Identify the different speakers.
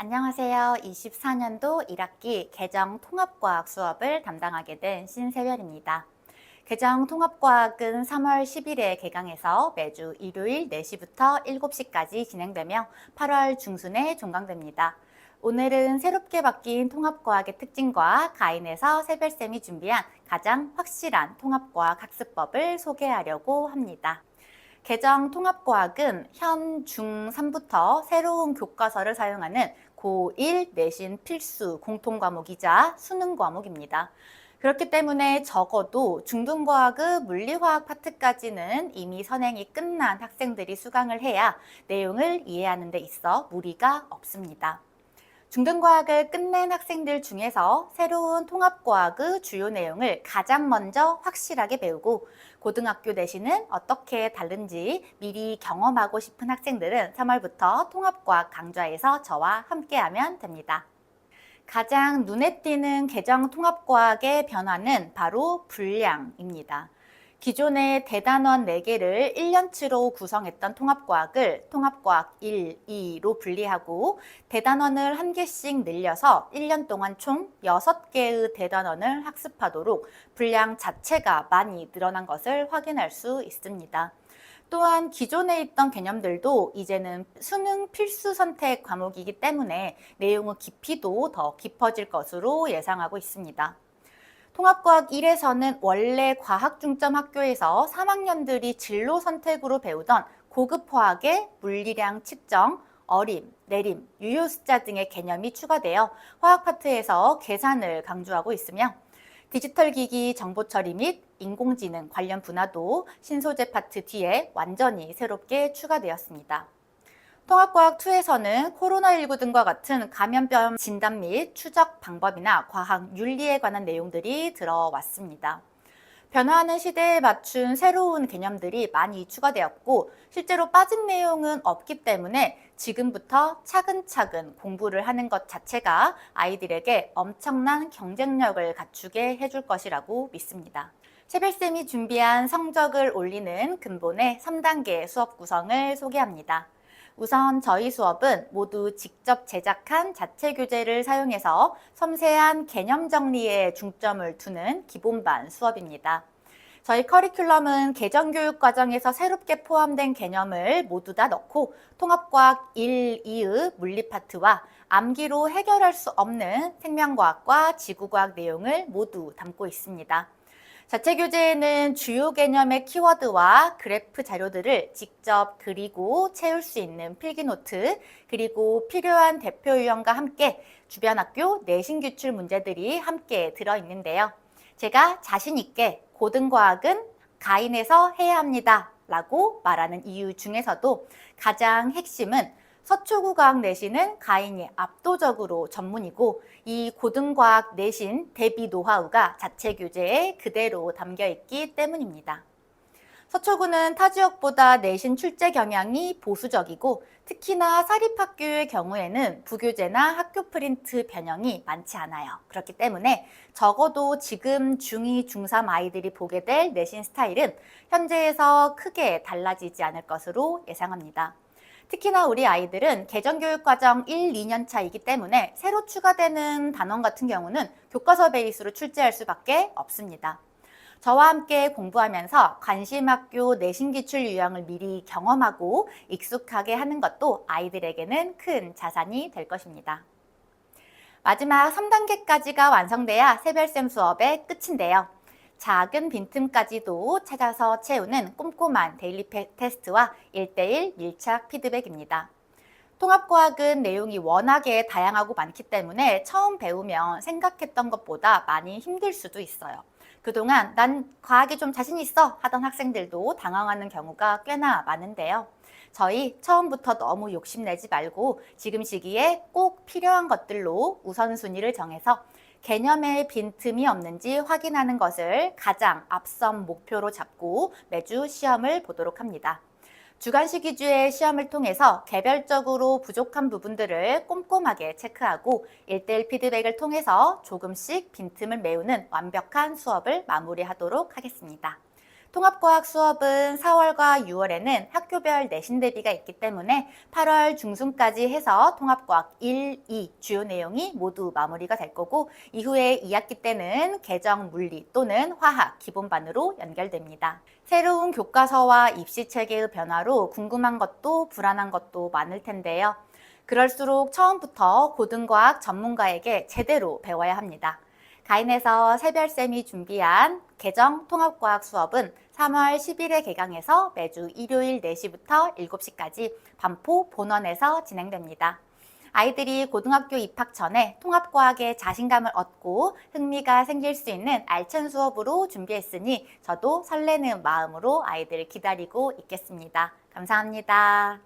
Speaker 1: 안녕하세요. 24년도 1학기 개정통합과학 수업을 담당하게 된 신세별입니다. 개정통합과학은 3월 10일에 개강해서 매주 일요일 4시부터 7시까지 진행되며 8월 중순에 종강됩니다. 오늘은 새롭게 바뀐 통합과학의 특징과 가인에서 세별쌤이 준비한 가장 확실한 통합과학 학습법을 소개하려고 합니다. 개정 통합과학은 현 중3부터 새로운 교과서를 사용하는 고1 내신 필수 공통과목이자 수능 과목입니다. 그렇기 때문에 적어도 중등과학의 물리화학 파트까지는 이미 선행이 끝난 학생들이 수강을 해야 내용을 이해하는 데 있어 무리가 없습니다. 중등과학을 끝낸 학생들 중에서 새로운 통합과학의 주요 내용을 가장 먼저 확실하게 배우고 고등학교 내신은 어떻게 다른지 미리 경험하고 싶은 학생들은 3월부터 통합과학 강좌에서 저와 함께하면 됩니다. 가장 눈에 띄는 개정 통합과학의 변화는 바로 분량입니다. 기존의 대단원 4개를 1년치로 구성했던 통합과학을 통합과학 1, 2로 분리하고 대단원을 1개씩 늘려서 1년 동안 총 6개의 대단원을 학습하도록 분량 자체가 많이 늘어난 것을 확인할 수 있습니다. 또한 기존에 있던 개념들도 이제는 수능 필수 선택 과목이기 때문에 내용의 깊이도 더 깊어질 것으로 예상하고 있습니다. 통합과학 1에서는 원래 과학 중점 학교에서 3학년들이 진로 선택으로 배우던 고급 화학의 물리량 측정, 어림, 내림, 유효 숫자 등의 개념이 추가되어 화학 파트에서 계산을 강조하고 있으며 디지털 기기 정보 처리 및 인공지능 관련 분야도 신소재 파트 뒤에 완전히 새롭게 추가되었습니다. 통합과학 2에서는 코로나19 등과 같은 감염병 진단 및 추적 방법이나 과학 윤리에 관한 내용들이 들어왔습니다. 변화하는 시대에 맞춘 새로운 개념들이 많이 추가되었고 실제로 빠진 내용은 없기 때문에 지금부터 차근차근 공부를 하는 것 자체가 아이들에게 엄청난 경쟁력을 갖추게 해줄 것이라고 믿습니다. 세별쌤이 준비한 성적을 올리는 근본의 3단계 수업 구성을 소개합니다. 우선 저희 수업은 모두 직접 제작한 자체 교재를 사용해서 섬세한 개념 정리에 중점을 두는 기본반 수업입니다. 저희 커리큘럼은 개정교육 과정에서 새롭게 포함된 개념을 모두 다 넣고 통합과학 1, 2의 물리 파트와 암기로 해결할 수 없는 생명과학과 지구과학 내용을 모두 담고 있습니다. 자체 교재에는 주요 개념의 키워드와 그래프 자료들을 직접 그리고 채울 수 있는 필기노트, 그리고 필요한 대표 유형과 함께 주변 학교 내신 기출 문제들이 함께 들어있는데요. 제가 자신 있게 고등과학은 가인에서 해야 합니다 라고 말하는 이유 중에서도 가장 핵심은 서초구과학 내신은 가인이 압도적으로 전문이고 이 고등과학 내신 대비 노하우가 자체 교재에 그대로 담겨 있기 때문입니다. 서초구는 타 지역보다 내신 출제 경향이 보수적이고 특히나 사립학교의 경우에는 부교재나 학교 프린트 변형이 많지 않아요. 그렇기 때문에 적어도 지금 중2, 중3 아이들이 보게 될 내신 스타일은 현재에서 크게 달라지지 않을 것으로 예상합니다. 특히나 우리 아이들은 개정교육과정 1, 2년 차이기 때문에 새로 추가되는 단원 같은 경우는 교과서 베이스로 출제할 수밖에 없습니다. 저와 함께 공부하면서 관심학교 내신기출 유형을 미리 경험하고 익숙하게 하는 것도 아이들에게는 큰 자산이 될 것입니다. 마지막 3단계까지가 완성돼야 세별쌤 수업의 끝인데요. 작은 빈틈까지도 찾아서 채우는 꼼꼼한 데일리 테스트와 1:1 밀착 피드백입니다. 통합과학은 내용이 워낙에 다양하고 많기 때문에 처음 배우면 생각했던 것보다 많이 힘들 수도 있어요. 그동안 난 과학에 좀 자신 있어 하던 학생들도 당황하는 경우가 꽤나 많은데요. 저희 처음부터 너무 욕심내지 말고 지금 시기에 꼭 필요한 것들로 우선순위를 정해서 개념에 빈틈이 없는지 확인하는 것을 가장 앞선 목표로 잡고 매주 시험을 보도록 합니다. 주관식 위주의 시험을 통해서 개별적으로 부족한 부분들을 꼼꼼하게 체크하고 1:1 피드백을 통해서 조금씩 빈틈을 메우는 완벽한 수업을 마무리하도록 하겠습니다. 통합과학 수업은 4월과 6월에는 학교별 내신 대비가 있기 때문에 8월 중순까지 해서 통합과학 1, 2 주요 내용이 모두 마무리가 될 거고 이후에 2학기 때는 개정 물리 또는 화학 기본반으로 연결됩니다. 새로운 교과서와 입시 체계의 변화로 궁금한 것도 불안한 것도 많을 텐데요. 그럴수록 처음부터 고등과학 전문가에게 제대로 배워야 합니다. 가인에서 새별쌤이 준비한 개정 통합과학 수업은 3월 10일에 개강해서 매주 일요일 4시부터 7시까지 반포 본원에서 진행됩니다. 아이들이 고등학교 입학 전에 통합과학에 자신감을 얻고 흥미가 생길 수 있는 알찬 수업으로 준비했으니 저도 설레는 마음으로 아이들을 기다리고 있겠습니다. 감사합니다.